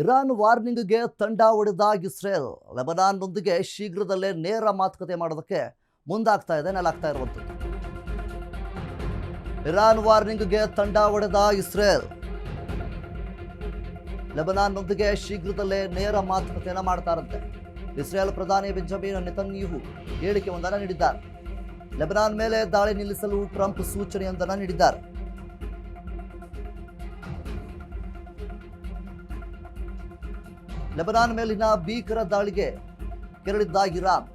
Iran ವಾರ್ನಿಂಗ್ಗೆ ತಂಡ ಹೊಡೆದ Israel ಲೆಬನಾನ್ನೊಂದಿಗೆ ಶೀಘ್ರದಲ್ಲೇ ನೇರ ಮಾತುಕತೆ ಮಾಡೋದಕ್ಕೆ ಮುಂದಾಗ್ತಾ ಇದೆ ನೆಲಾಗ್ತಾ ಇರುವಂಥದ್ದು. ಇರಾನ್ ವಾರ್ನಿಂಗ್ಗೆ ತಂಡ ಹೊಡೆದ ಇಸ್ರೇಲ್ ಲೆಬನಾನ್ನೊಂದಿಗೆ ಶೀಘ್ರದಲ್ಲೇ ನೇರ ಮಾತುಕತೆಯನ್ನು ಮಾಡ್ತಾರಂತೆ. ಇಸ್ರೇಲ್ ಪ್ರಧಾನಿ ಬೆಂಜಮಿನ್ ನೆತನ್ಯಾಹು ಹೇಳಿಕೆಯೊಂದನ್ನು ನೀಡಿದ್ದಾರೆ. ಲೆಬನಾನ್ ಮೇಲೆ ದಾಳಿ ನಿಲ್ಲಿಸಲು ಟ್ರಂಪ್ ಸೂಚನೆಯೊಂದನ್ನು ನೀಡಿದ್ದಾರೆ. ಲೆಬನಾನ್ ಮೇಲಿನ ಭೀಕರ ದಾಳಿಗೆ ಕೆರಳಿದ್ದ ಇರಾನ್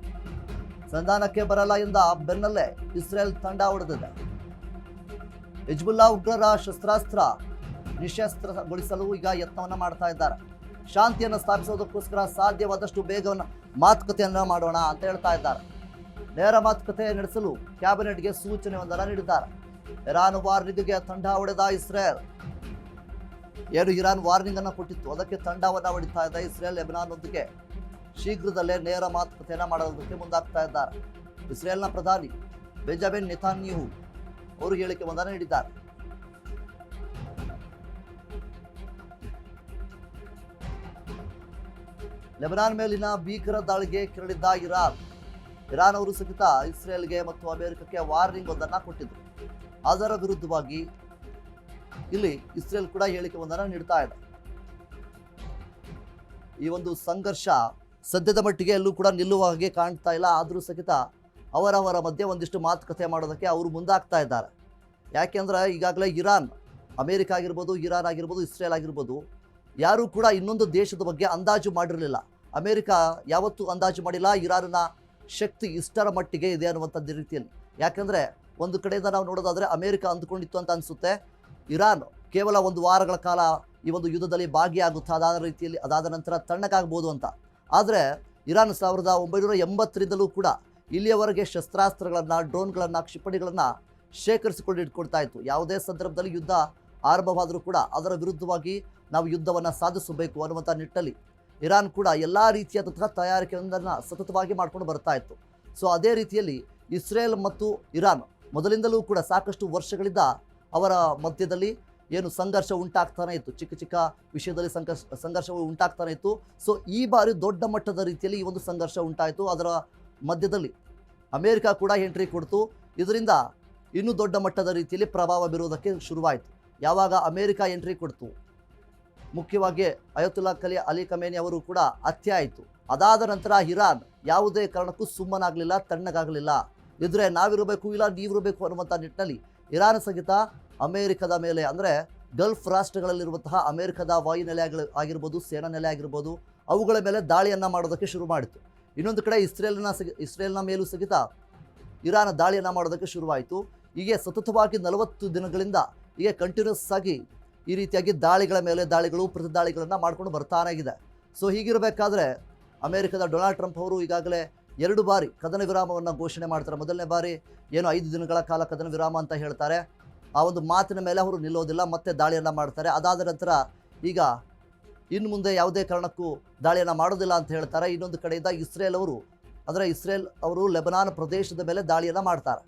ಸಂಧಾನಕ್ಕೆ ಬರಲ್ಲ ಎಂದ ಬೆನ್ನಲ್ಲೇ ಇಸ್ರೇಲ್ ತಂಡ ಹೊಡೆದಿದೆ. ಹಿಜ್ಬುಲ್ಲಾ ಉಗ್ರರ ಶಸ್ತ್ರಾಸ್ತ್ರ ನಿಶಸ್ತ್ರಗೊಳಿಸಲು ಈಗ ಯತ್ನವನ್ನ ಮಾಡ್ತಾ ಇದ್ದಾರೆ. ಶಾಂತಿಯನ್ನು ಸ್ಥಾಪಿಸೋದಕ್ಕೋಸ್ಕರ ಸಾಧ್ಯವಾದಷ್ಟು ಬೇಗ ಮಾತುಕತೆಯನ್ನ ಮಾಡೋಣ ಅಂತ ಹೇಳ್ತಾ ಇದ್ದಾರೆ. ನೇರ ಮಾತುಕತೆ ನಡೆಸಲು ಕ್ಯಾಬಿನೆಟ್ಗೆ ಸೂಚನೆಯೊಂದನ್ನು ನೀಡಿದ್ದಾರೆ. ಇರಾನ್ ವಾರ್ನಿಂಗ್ಗೆ ತಂಡ ಹೊಡೆದ ಇಸ್ರೇಲ್. ಏನು ಇರಾನ್ ವಾರ್ನಿಂಗ್ ಅನ್ನು ಕೊಟ್ಟಿತ್ತು, ಅದಕ್ಕೆ ತಂಡವನ್ನ ಹೊಡಿತಾ ಇದೆ ಇಸ್ರೇಲ್. ಲೆಬನಾನ್ನೊಂದಿಗೆ ಶೀಘ್ರದಲ್ಲೇ ನೇರ ಮಾತುಕತೆಯನ್ನ ಮಾಡೋದಕ್ಕೆ ಮುಂದಾಗ್ತಾ ಇದ್ದಾರೆ. ಇಸ್ರೇಲ್ನ ಪ್ರಧಾನಿ ಬೆಂಜಮಿನ್ ನೆತನ್ಯಾಹು ಅವರು ಹೇಳಿಕೆಯೊಂದನ್ನು ನೀಡಿದ್ದಾರೆ. ಲೆಬನಾನ್ ಮೇಲಿನ ಭೀಕರ ದಾಳಿಗೆ ಕೆರಳಿದ್ದ ಇರಾನ್ ಅವರು ಸಹಿತ ಇಸ್ರೇಲ್ಗೆ ಮತ್ತು ಅಮೆರಿಕಕ್ಕೆ ವಾರ್ನಿಂಗ್ ಒಂದನ್ನು ಕೊಟ್ಟಿದ್ರು. ಅದರ ವಿರುದ್ಧವಾಗಿ ಇಲ್ಲಿ ಇಸ್ರೇಲ್ ಕೂಡ ಹೇಳಿಕೆಯೊಂದನ್ನು ನೀಡ್ತಾ ಇದೆ. ಈ ಒಂದು ಸಂಘರ್ಷ ಸದ್ಯದ ಮಟ್ಟಿಗೆ ಎಲ್ಲೂ ಕೂಡ ನಿಲ್ಲುವ ಹಾಗೆ ಕಾಣ್ತಾ ಇಲ್ಲ. ಆದರೂ ಸಹಿತ ಅವರವರ ಮಧ್ಯೆ ಒಂದಿಷ್ಟು ಮಾತುಕತೆ ಮಾಡೋದಕ್ಕೆ ಅವರು ಮುಂದಾಗ್ತಾ ಇದ್ದಾರೆ. ಯಾಕೆಂದ್ರೆ ಈಗಾಗಲೇ ಇರಾನ್, ಅಮೆರಿಕ ಆಗಿರ್ಬೋದು, ಇರಾನ್ ಆಗಿರ್ಬೋದು, ಇಸ್ರೇಲ್ ಆಗಿರ್ಬೋದು, ಯಾರೂ ಕೂಡ ಇನ್ನೊಂದು ದೇಶದ ಬಗ್ಗೆ ಅಂದಾಜು ಮಾಡಿರಲಿಲ್ಲ. ಅಮೆರಿಕ ಯಾವತ್ತೂ ಅಂದಾಜು ಮಾಡಿಲ್ಲ ಇರಾನ್ನ ಶಕ್ತಿ ಇಷ್ಟರ ಮಟ್ಟಿಗೆ ಇದೆ ಅನ್ನುವಂಥದ್ದು ರೀತಿಯಲ್ಲಿ. ಯಾಕೆಂದರೆ ಒಂದು ಕಡೆಯಿಂದ ನಾವು ನೋಡೋದಾದರೆ ಅಮೆರಿಕ ಅಂದುಕೊಂಡಿತ್ತು ಅಂತ ಅನಿಸುತ್ತೆ ಇರಾನ್ ಕೇವಲ ಒಂದು ವಾರಗಳ ಕಾಲ ಈ ಒಂದು ಯುದ್ಧದಲ್ಲಿ ಭಾಗಿಯಾಗುತ್ತೆ, ಅದಾದ ನಂತರ ತಣ್ಣಗಾಗ್ಬೋದು ಅಂತ. ಆದರೆ ಇರಾನ್ 1980ರಿಂದಲೂ ಕೂಡ ಇಲ್ಲಿಯವರೆಗೆ ಶಸ್ತ್ರಾಸ್ತ್ರಗಳನ್ನು, ಡ್ರೋನ್ಗಳನ್ನು, ಕ್ಷಿಪಣಿಗಳನ್ನು ಶೇಖರಿಸಿಕೊಂಡು ಇಟ್ಕೊಳ್ತಾ ಇತ್ತು. ಯಾವುದೇ ಸಂದರ್ಭದಲ್ಲಿ ಯುದ್ಧ ಆರಂಭವಾದರೂ ಕೂಡ ಅದರ ವಿರುದ್ಧವಾಗಿ ನಾವು ಯುದ್ಧವನ್ನು ಸಾಧಿಸಬೇಕು ಅನ್ನುವಂಥ ನಿಟ್ಟಲ್ಲಿ ಇರಾನ್ ಕೂಡ ಎಲ್ಲ ರೀತಿಯಾದಂತಹ ತಯಾರಿಕೆಯೊಂದನ್ನು ಸತತವಾಗಿ ಮಾಡ್ಕೊಂಡು ಬರ್ತಾ ಇತ್ತು. ಸೊ ಅದೇ ರೀತಿಯಲ್ಲಿ ಇಸ್ರೇಲ್ ಮತ್ತು ಇರಾನ್ ಮೊದಲಿಂದಲೂ ಕೂಡ ಸಾಕಷ್ಟು ವರ್ಷಗಳಿಂದ ಅವರ ಮಧ್ಯದಲ್ಲಿ ಏನು ಸಂಘರ್ಷ ಉಂಟಾಗ್ತಾನೆ ಇತ್ತು. ಚಿಕ್ಕ ಚಿಕ್ಕ ವಿಷಯದಲ್ಲಿ ಸಂಘರ್ಷಗಳು ಉಂಟಾಗ್ತಾನೆ ಇತ್ತು. ಸೊ ಈ ಬಾರಿ ದೊಡ್ಡ ಮಟ್ಟದ ರೀತಿಯಲ್ಲಿ ಈ ಒಂದು ಸಂಘರ್ಷ ಉಂಟಾಯಿತು. ಅದರ ಮಧ್ಯದಲ್ಲಿ ಅಮೆರಿಕ ಕೂಡ ಎಂಟ್ರಿ ಕೊಡ್ತು. ಇದರಿಂದ ಇನ್ನೂ ದೊಡ್ಡ ಮಟ್ಟದ ರೀತಿಯಲ್ಲಿ ಪ್ರಭಾವ ಬೀರುವುದಕ್ಕೆ ಶುರುವಾಯಿತು. ಯಾವಾಗ ಅಮೆರಿಕ ಎಂಟ್ರಿ ಕೊಡ್ತು, ಮುಖ್ಯವಾಗಿ ಅಯತುಲ್ಲಾ ಅಲಿ ಖಮೇನಿ ಅವರು ಕೂಡ ಹತ್ಯೆ ಆಯಿತು. ಅದಾದ ನಂತರ ಇರಾನ್ ಯಾವುದೇ ಕಾರಣಕ್ಕೂ ಸುಮ್ಮನಾಗಲಿಲ್ಲ, ತಣ್ಣಗಾಗಲಿಲ್ಲ. ಇದ್ರೆ ನಾವಿರಬೇಕು, ಇಲ್ಲ ನೀವಿರಬೇಕು ಅನ್ನುವಂಥ ನಿಟ್ಟಿನಲ್ಲಿ ಇರಾನ್ ಸಹಿತ ಅಮೆರಿಕದ ಮೇಲೆ, ಅಂದರೆ ಗಲ್ಫ್ ರಾಷ್ಟ್ರಗಳಲ್ಲಿರುವಂತಹ ಅಮೆರಿಕದ ವಾಯುನೆಲೆ ಆಗಿರ್ಬೋದು, ಸೇನಾ ನೆಲೆ ಆಗಿರ್ಬೋದು, ಅವುಗಳ ಮೇಲೆ ದಾಳಿಯನ್ನು ಮಾಡೋದಕ್ಕೆ ಶುರು ಮಾಡಿತು. ಇನ್ನೊಂದು ಕಡೆ ಇಸ್ರೇಲ್ನ ಮೇಲೂ ಸಹಿತ ಇರಾನ್ ದಾಳಿಯನ್ನು ಮಾಡೋದಕ್ಕೆ ಶುರುವಾಯಿತು. ಹೀಗೆ ಸತತವಾಗಿ 40 ದಿನಗಳಿಂದ ಹೀಗೆ ಕಂಟಿನ್ಯೂಸ್ ಆಗಿ ಈ ರೀತಿಯಾಗಿ ದಾಳಿಗಳ ಮೇಲೆ ದಾಳಿಗಳು, ಪ್ರತಿ ದಾಳಿಗಳನ್ನು ಮಾಡ್ಕೊಂಡು ಬರ್ತಾನೆ ಇದೆ. ಸೊ ಹೀಗಿರಬೇಕಾದ್ರೆ ಅಮೆರಿಕದ ಡೊನಾಲ್ಡ್ ಟ್ರಂಪ್ ಅವರು ಈಗಾಗಲೇ 2 ಬಾರಿ ಕದನ ವಿರಾಮವನ್ನು ಘೋಷಣೆ ಮಾಡ್ತಾರೆ. ಮೊದಲನೇ ಬಾರಿ ಏನು 5 ದಿನಗಳ ಕಾಲ ಕದನ ವಿರಾಮ ಅಂತ ಹೇಳ್ತಾರೆ. ಆ ಒಂದು ಮಾತಿನ ಮೇಲೆ ಅವರು ನಿಲ್ಲೋದಿಲ್ಲ, ಮತ್ತೆ ದಾಳಿಯನ್ನು ಮಾಡ್ತಾರೆ. ಅದಾದ ನಂತರ ಈಗ ಇನ್ನು ಮುಂದೆ ಯಾವುದೇ ಕಾರಣಕ್ಕೂ ದಾಳಿಯನ್ನು ಮಾಡೋದಿಲ್ಲ ಅಂತ ಹೇಳ್ತಾರೆ. ಇನ್ನೊಂದು ಕಡೆಯಿಂದ ಇಸ್ರೇಲ್ ಅವರು ಲೆಬನಾನ್ ಪ್ರದೇಶದ ಮೇಲೆ ದಾಳಿಯನ್ನು ಮಾಡ್ತಾರೆ.